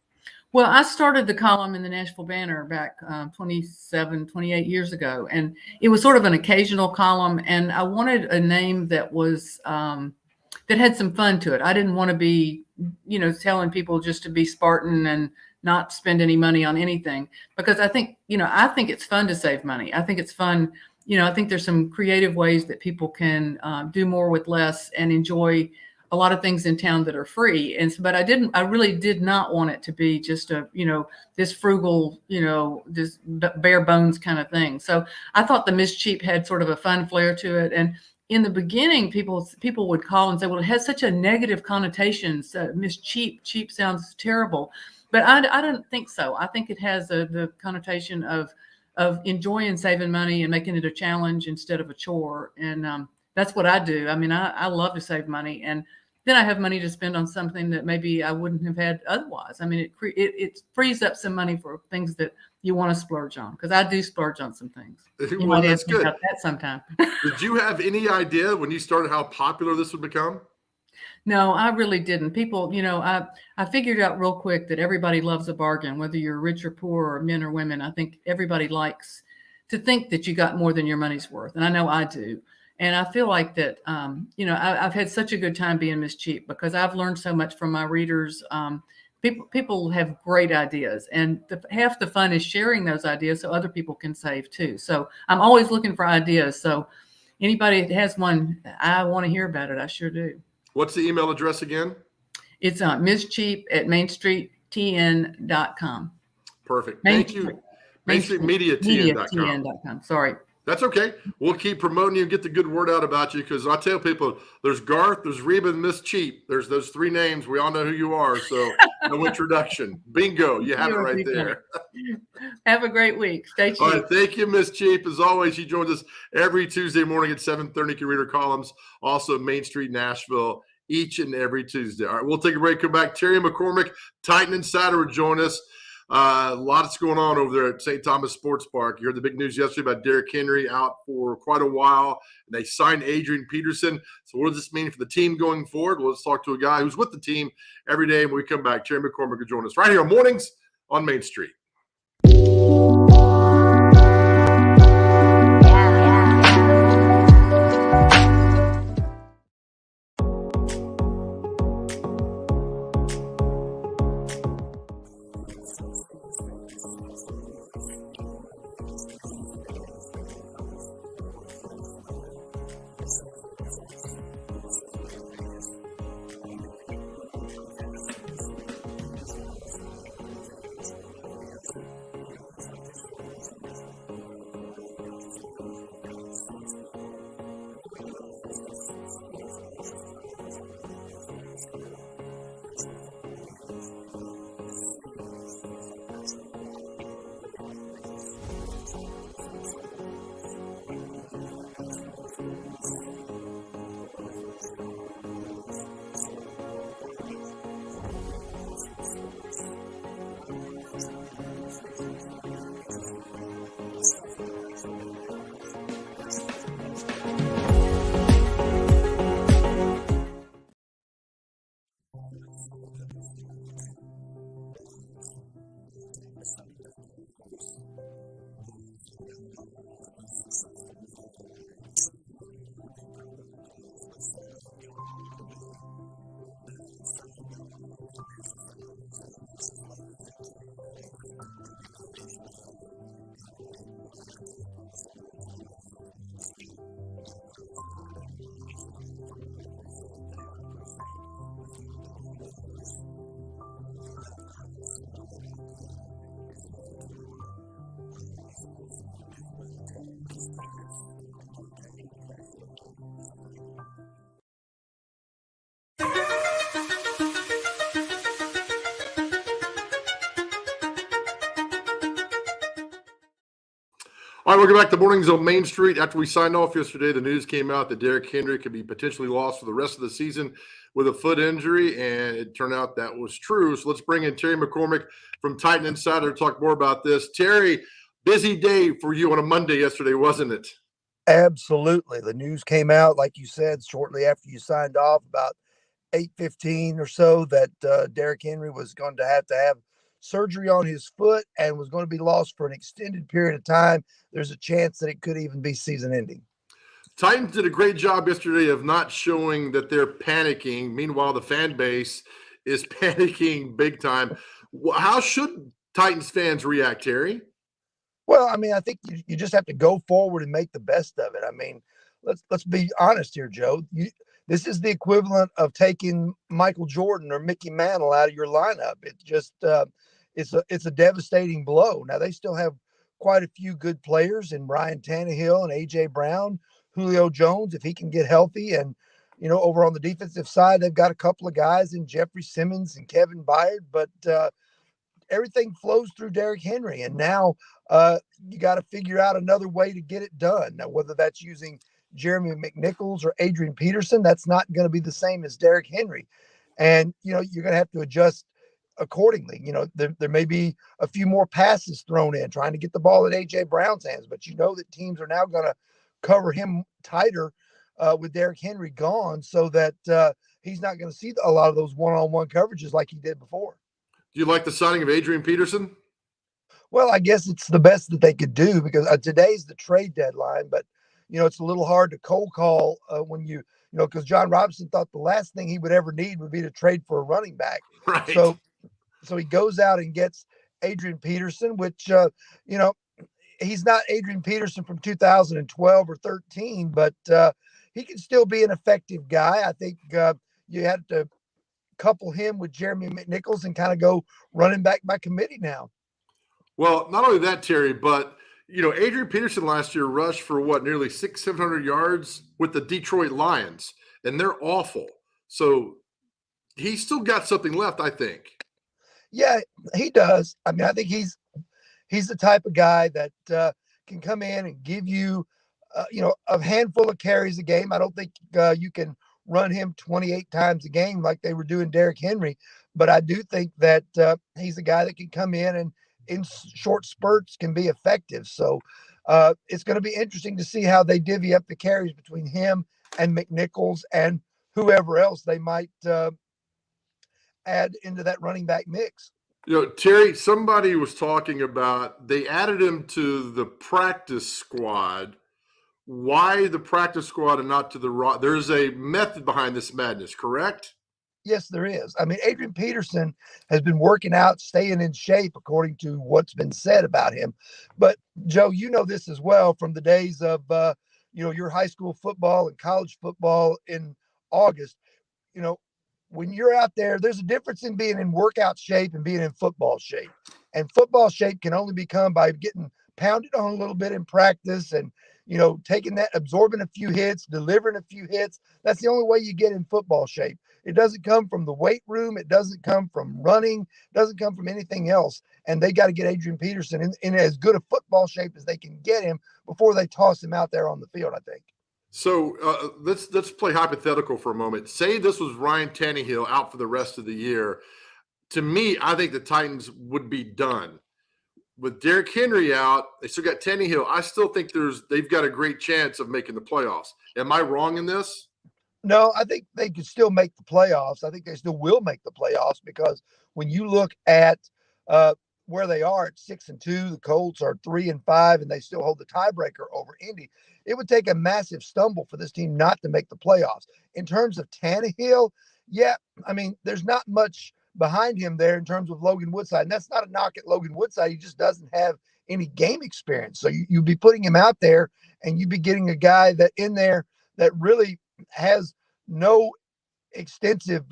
Well, I started the column in the Nashville Banner back 28 years ago, and it was sort of an occasional column, and I wanted a name that was that had some fun to it. I didn't want to be, telling people just to be Spartan and not spend any money on anything, because I think it's fun to save money. I think it's fun. I think there's some creative ways that people can do more with less and enjoy a lot of things in town that are free. But I really did not want it to be just this frugal, this bare bones kind of thing. So I thought the Miss Cheap had sort of a fun flair to it. And in the beginning, people would call and say, well, it has such a negative connotation. So Miss Cheap sounds terrible. But I don't think so. I think it has the connotation of enjoying saving money and making it a challenge instead of a chore. And that's what I do. I mean, I love to save money, and then I have money to spend on something that maybe I wouldn't have had otherwise. I mean, it frees up some money for things that you want to splurge on, because I do splurge on some things. You might ask me about that sometime. Did you have any idea when you started how popular this would become? No, I really didn't. People, I figured out real quick that everybody loves a bargain, whether you're rich or poor or men or women. I think everybody likes to think that you got more than your money's worth. And I know I do. And I feel like that, I've had such a good time being Miss Cheap, because I've learned so much from my readers. People have great ideas, and half the fun is sharing those ideas so other people can save too. So I'm always looking for ideas. So anybody that has one, I want to hear about it. I sure do. What's the email address again? It's misscheap@mainstreettn.com. Perfect. Thank you. MainStreetMediaTN.com. Sorry. That's okay. We'll keep promoting you and get the good word out about you, because I tell people there's Garth, there's Reba, and Miss Cheap. There's those three names. We all know who you are. So no introduction. Bingo. You have it right there. Have a great week. Stay cheap. All right. Thank you, Miss Cheap. As always, she joins us every Tuesday morning at 7:30. You can read her columns. Also, Main Street Nashville, each and every Tuesday. All right. We'll take a break. Come back. Terry McCormick, Titan Insider, will join us. A lot that's going on over there at St. Thomas Sports Park. You heard the big news yesterday about Derrick Henry out for quite a while. And they signed Adrian Peterson. So what does this mean for the team going forward? Well, let's talk to a guy who's with the team every day. When we come back, Terry McCormick will join us right here on Mornings on Main Street. All right, welcome back to Mornings on Main Street. After we signed off yesterday, the news came out that Derrick Henry could be potentially lost for the rest of the season with a foot injury, and it turned out that was true. So let's bring in Terry McCormick from Titan Insider to talk more about this. Terry, busy day for you on a Monday yesterday, wasn't it? Absolutely. The news came out, like you said, shortly after you signed off, about 8:15 or so, that Derrick Henry was going to have surgery on his foot and was going to be lost for an extended period of time. There's a chance that it could even be season ending. Titans did a great job yesterday of not showing that they're panicking. Meanwhile, the fan base is panicking big time. How should Titans fans react, Terry? Well, I mean, I think you just have to go forward and make the best of it. I mean, let's be honest here, Joe. This is the equivalent of taking Michael Jordan or Mickey Mantle out of your lineup. It just it's a devastating blow. Now, they still have quite a few good players in Ryan Tannehill and A.J. Brown, Julio Jones, if he can get healthy. And, over on the defensive side, they've got a couple of guys in Jeffrey Simmons and Kevin Byard, but everything flows through Derrick Henry. And now you got to figure out another way to get it done. Now, whether that's using Jeremy McNichols or Adrian Peterson, that's not going to be the same as Derrick Henry. And, you're going to have to adjust accordingly. There may be a few more passes thrown in, trying to get the ball in A.J. Brown's hands, but that teams are now going to cover him tighter with Derrick Henry gone, so that he's not going to see a lot of those one-on-one coverages like he did before. Do you like the signing of Adrian Peterson? Well, I guess it's the best that they could do, because today's the trade deadline, but it's a little hard to cold call when because John Robinson thought the last thing he would ever need would be to trade for a running back. Right. So he goes out and gets Adrian Peterson, which, he's not Adrian Peterson from 2012 or 13, but he can still be an effective guy. I think you had to couple him with Jeremy McNichols and kind of go running back by committee now. Well, not only that, Terry, but Adrian Peterson last year rushed for nearly 600-700 yards with the Detroit Lions, and they're awful. So he's still got something left, I think. Yeah, he does. I mean, I think he's the type of guy that can come in and give you, a handful of carries a game. I don't think you can run him 28 times a game like they were doing Derrick Henry, but I do think that he's a guy that can come in and in short spurts can be effective. So it's going to be interesting to see how they divvy up the carries between him and McNichols and whoever else they might add into that running back mix. Terry, somebody was talking about they added him to the practice squad. Why the practice squad and not to the raw? There's a method behind this madness, correct? Yes, there is. I mean, Adrian Peterson has been working out, staying in shape, according to what's been said about him. But, Joe, you know this as well from the days of, your high school football and college football in August. When you're out there, there's a difference in being in workout shape and being in football shape. And football shape can only become by getting pounded on a little bit in practice and, taking that, absorbing a few hits, delivering a few hits. That's the only way you get in football shape. It doesn't come from the weight room. It doesn't come from running. It doesn't come from anything else. And they got to get Adrian Peterson in as good a football shape as they can get him before they toss him out there on the field, I think. So let's play hypothetical for a moment. Say this was Ryan Tannehill out for the rest of the year. To me, I think the Titans would be done. With Derrick Henry out, they still got Tannehill. I still think they've got a great chance of making the playoffs. Am I wrong in this? No, I think they could still make the playoffs. I think they still will make the playoffs, because when you look at where they are at 6-2, the Colts are 3-5, and they still hold the tiebreaker over Indy. It would take a massive stumble for this team not to make the playoffs. In terms of Tannehill, yeah, I mean, there's not much behind him there in terms of Logan Woodside. And that's not a knock at Logan Woodside. He just doesn't have any game experience. So you'd be putting him out there, and you'd be getting a guy that in there that really has no extensive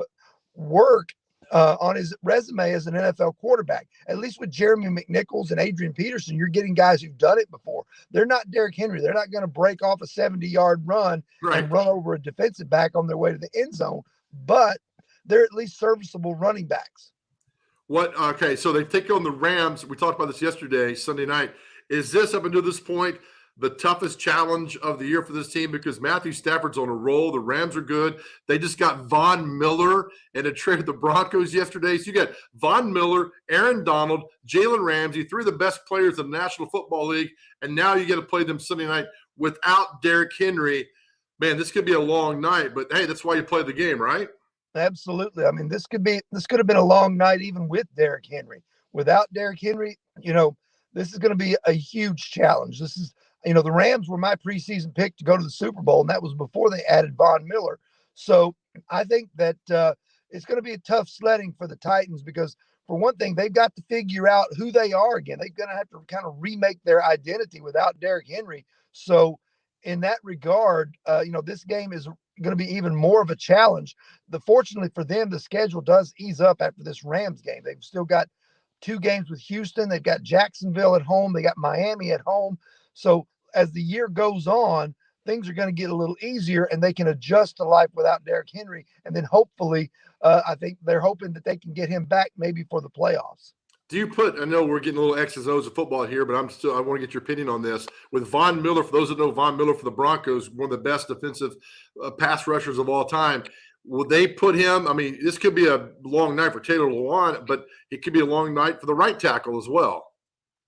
work on his resume as an NFL quarterback. At least with Jeremy McNichols and Adrian Peterson, you're getting guys who've done it before. They're not Derrick Henry. They're not going to break off a 70-yard run and run over a defensive back on their way to the end zone, but they're at least serviceable running backs. Okay, so they take on the Rams. We talked about this yesterday, Sunday night. Is this, up until this point, the toughest challenge of the year for this team? Because Matthew Stafford's on a roll. The Rams are good. They just got Von Miller and a trade with the Broncos yesterday. So you got Von Miller, Aaron Donald, Jalen Ramsey, three of the best players in the National Football League. And now you got to play them Sunday night without Derrick Henry. Man, this could be a long night, but hey, that's why you play the game, right? Absolutely. I mean, this could have been a long night even with Derrick Henry. Without Derrick Henry, this is going to be a huge challenge. This is, the Rams were my preseason pick to go to the Super Bowl, and that was before they added Von Miller. So I think that it's going to be a tough sledding for the Titans because, for one thing, they've got to figure out who they are again. They're going to have to kind of remake their identity without Derrick Henry. So in that regard, this game is going to be even more of a challenge. Fortunately for them, the schedule does ease up after this Rams game. They've still got 2 games with Houston. They've got Jacksonville at home. They got Miami at home. So as the year goes on, things are going to get a little easier and they can adjust to life without Derrick Henry. And then hopefully, I think they're hoping that they can get him back maybe for the playoffs. I know we're getting a little X's and O's of football here, but I want to get your opinion on this. With Von Miller, for those that know Von Miller for the Broncos, one of the best defensive pass rushers of all time. Will they put him? I mean, this could be a long night for Taylor Lewan, but it could be a long night for the right tackle as well.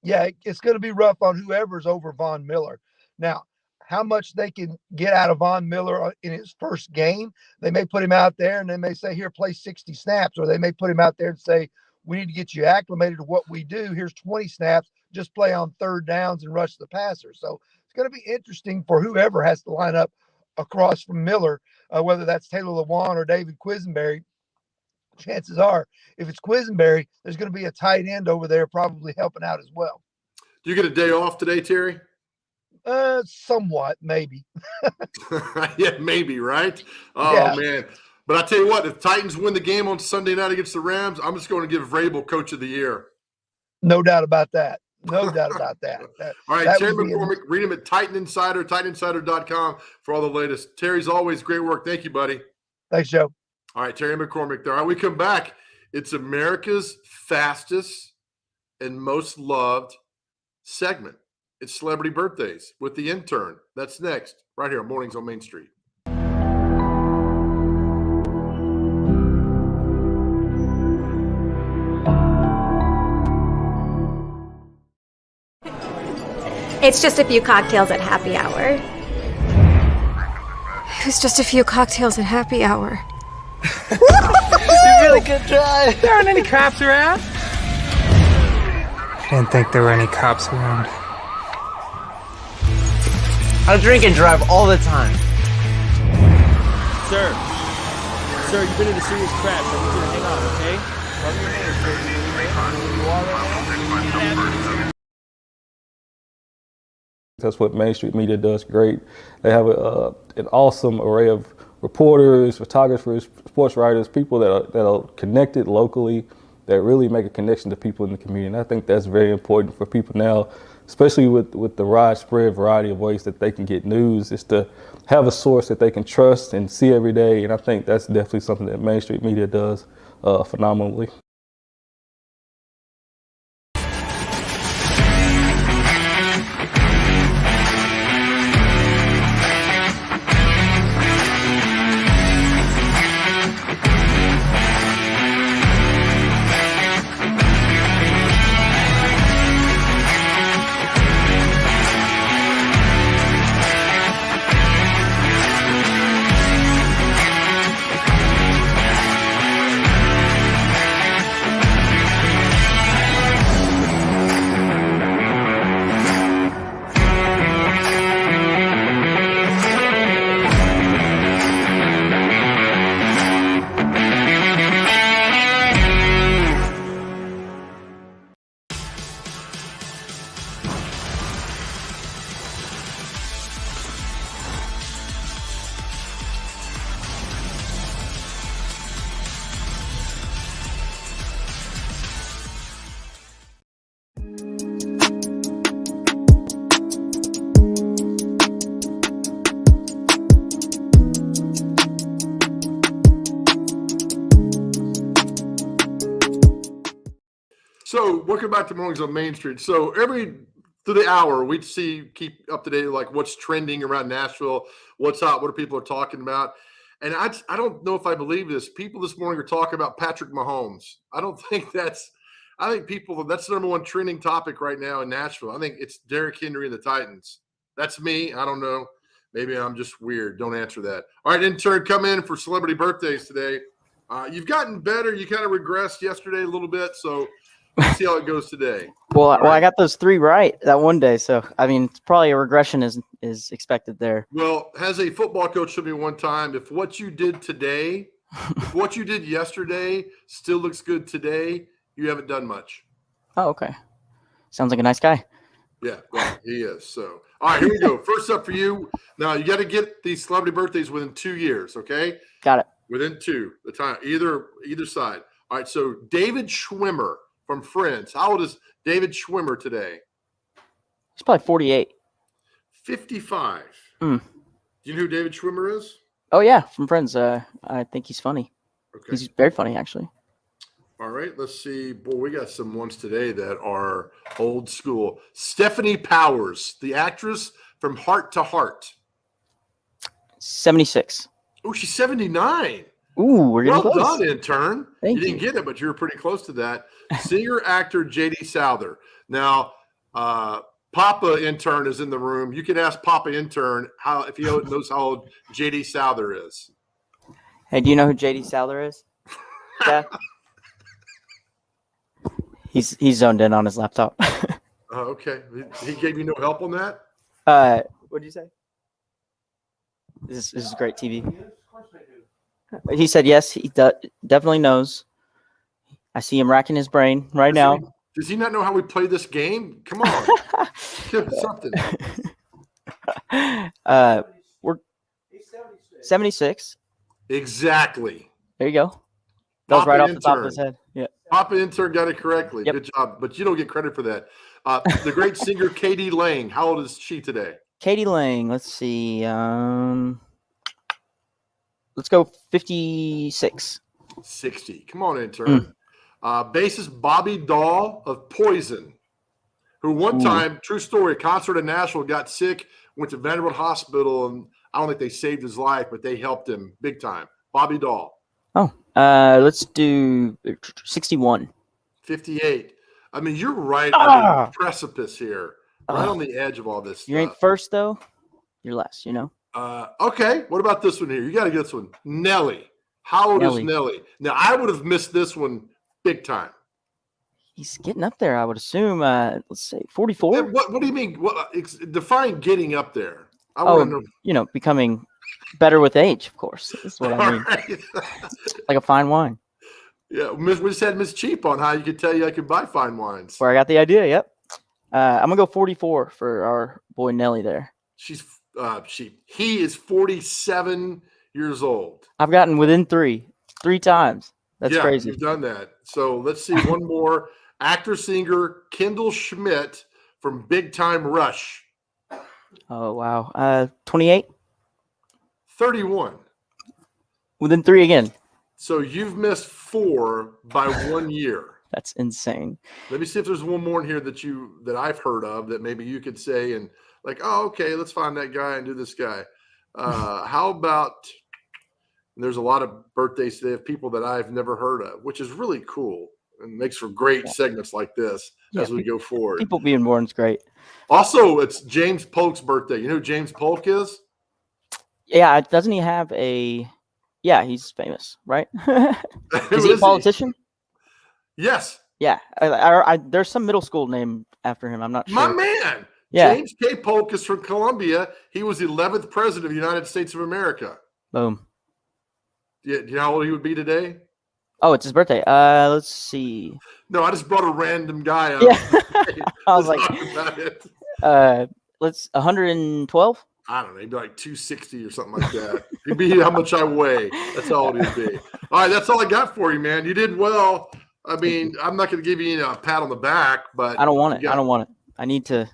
Yeah, it's going to be rough on whoever's over Von Miller. Now, how much they can get out of Von Miller in his first game, they may put him out there and they may say, here, play 60 snaps, or they may put him out there and say, we need to get you acclimated to what we do. Here's 20 snaps, just play on third downs and rush the passer. So it's going to be interesting for whoever has to line up across from Miller, whether that's Taylor Lewan or David Quisenberry. Chances are, if it's Quisenberry, there's going to be a tight end over there probably helping out as well. Do you get a day off today, Terry? Somewhat, maybe. Yeah, maybe, right? Oh, yeah. Man. But I tell you what, if Titans win the game on Sunday night against the Rams, I'm just going to give Vrabel Coach of the Year. No doubt about that. No doubt about that. All right, Terry McCormick, read him at Titan Insider, TitanInsider.com for all the latest. Terry's always great work. Thank you, buddy. Thanks, Joe. All right, Terry McCormick there. All right, we come back. It's America's fastest and most loved segment. It's Celebrity Birthdays with the intern. That's next, right here on Mornings on Main Street. It's just a few cocktails at happy hour. It's just a few cocktails at happy hour. You really good try. There aren't any cops around. I didn't think there were any cops around. I drink and drive all the time. Sir, you've been in a serious crash. I need you to hang on, okay? Love your name, sir. You are right now? That's what Main Street Media does great. They have an awesome array of reporters, photographers, sports writers, people that are connected locally, that really make a connection to people in the community. And I think that's very important for people now, especially with the widespread variety of ways that they can get news, is to have a source that they can trust and see every day. And I think that's definitely something that Main Street Media does phenomenally. So welcome back to Mornings on Main Street. So every through the hour, we'd keep up to date, like what's trending around Nashville, what's hot, what are people are talking about. And I don't know if I believe this. People this morning are talking about Patrick Mahomes. I think that's the number one trending topic right now in Nashville. I think it's Derrick Henry and the Titans. That's me. I don't know. Maybe I'm just weird. Don't answer that. All right, intern, come in for celebrity birthdays today. You've gotten better. You kind of regressed yesterday a little bit, so let's see how it goes today. Well, I got those 3 right that one day, so I mean, it's probably a regression is expected there. Well, has a football coach told me one time, if what you did today, if what you did yesterday still looks good today, you haven't done much. Oh, okay. Sounds like a nice guy. Yeah, well, he is. So, all right, here we go. First up for you. Now, you got to get these celebrity birthdays within 2 years, okay? Got it. Within 2, the time, either side. All right, so David Schwimmer from Friends. How old is David Schwimmer today? He's probably 48. 55. Mm. Do you know who David Schwimmer is? Oh, yeah, from Friends. I think he's funny. Okay. He's very funny, actually. All right, let's see. Boy, we got some ones today that are old school. Stephanie Powers, the actress from Heart to Heart. 76. Oh, she's 79. Ooh, we're getting well close. done, intern. Thank you didn't get it, but you were pretty close to that. Singer, actor J.D. Souther. Now, Papa Intern is in the room. You can ask Papa Intern if he knows how old J.D. Souther is. Hey, do you know who J.D. Souther is? Yeah. He's zoned in on his laptop. Okay. He gave you no help on that? What did you say? This is great TV. He said yes, he definitely knows. I see him racking his brain right now. Does he not know how we play this game? Come on. Give him something. We're 76. Exactly. There you go. That was right off the top of his head. Yeah. Papa Intern got it correctly. Yep. Good job. But you don't get credit for that. The great singer Katie Lang. How old is she today? Katie Lang. Let's see. Let's go 56. 60. Come on, intern. Bassist Bobby Dahl of Poison, who one time, true story, concert in Nashville, got sick, went to Vanderbilt Hospital, and I don't think they saved his life, but they helped him big time. Bobby Dahl. Oh, let's do 61. 58. I mean, you're right on the precipice here, right on the edge of all this stuff. You ain't first, though. You're last, you know? Okay. What about this one here? You got to get this one. Nelly. How old is Nelly? Now, I would have missed this one big time. He's getting up there, I would assume. Let's say 44. What do you mean? Define getting up there. I want to know. You know, becoming better with age, of course. That's what I mean. Right. Like a fine wine. Yeah, we just had Miss Cheap on how you could tell you I could buy fine wines. Where I got the idea, yep. I'm going to go 44 for our boy Nelly there. He is 47 years old. I've gotten within three times. That's yeah, crazy. You've done that. So let's see one more. Actor singer Kendall Schmidt from Big Time Rush. Oh wow. 28. 31. Within 3 again. So you've missed 4 by 1 year. That's insane. Let me see if there's one more in here that I've heard of that maybe you could say and like, oh, okay, let's find that guy and do this guy. How about? There's a lot of birthdays today of people that I've never heard of, which is really cool and makes for great segments like this as we go forward. People being born is great. Also, it's James Polk's birthday. You know who James Polk is? Yeah, doesn't he have a? Yeah, he's famous, right? Is he a politician? Yes. Yeah, there's some middle school name after him. I'm not sure. My man. Yeah. James K. Polk is from Columbia. He was the 11th president of the United States of America. Boom. Yeah, do you know how old he would be today? Oh, it's his birthday. Let's see. No, I just brought a random guy up. Yeah. I was like, about it. Let's 112. I don't know, maybe like 260 or something like that. He'd be how much I weigh. That's how old he'd be. All right, that's all I got for you, man. You did well. I mean, I'm not going to give you a pat on the back, but I don't want it. I don't want it. I need to.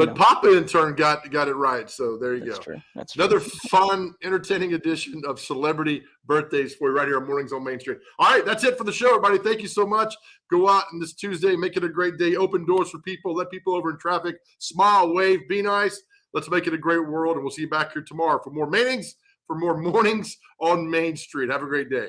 But Papa in turn got it right. So there you That's go. true. That's Another fun, entertaining edition of Celebrity Birthdays for you right here on Mornings on Main Street. All right, that's it for the show, everybody. Thank you so much. Go out on this Tuesday, make it a great day. Open doors for people. Let people over in traffic. Smile, wave, be nice. Let's make it a great world, and we'll see you back here tomorrow for more meetings, for more Mornings on Main Street. Have a great day.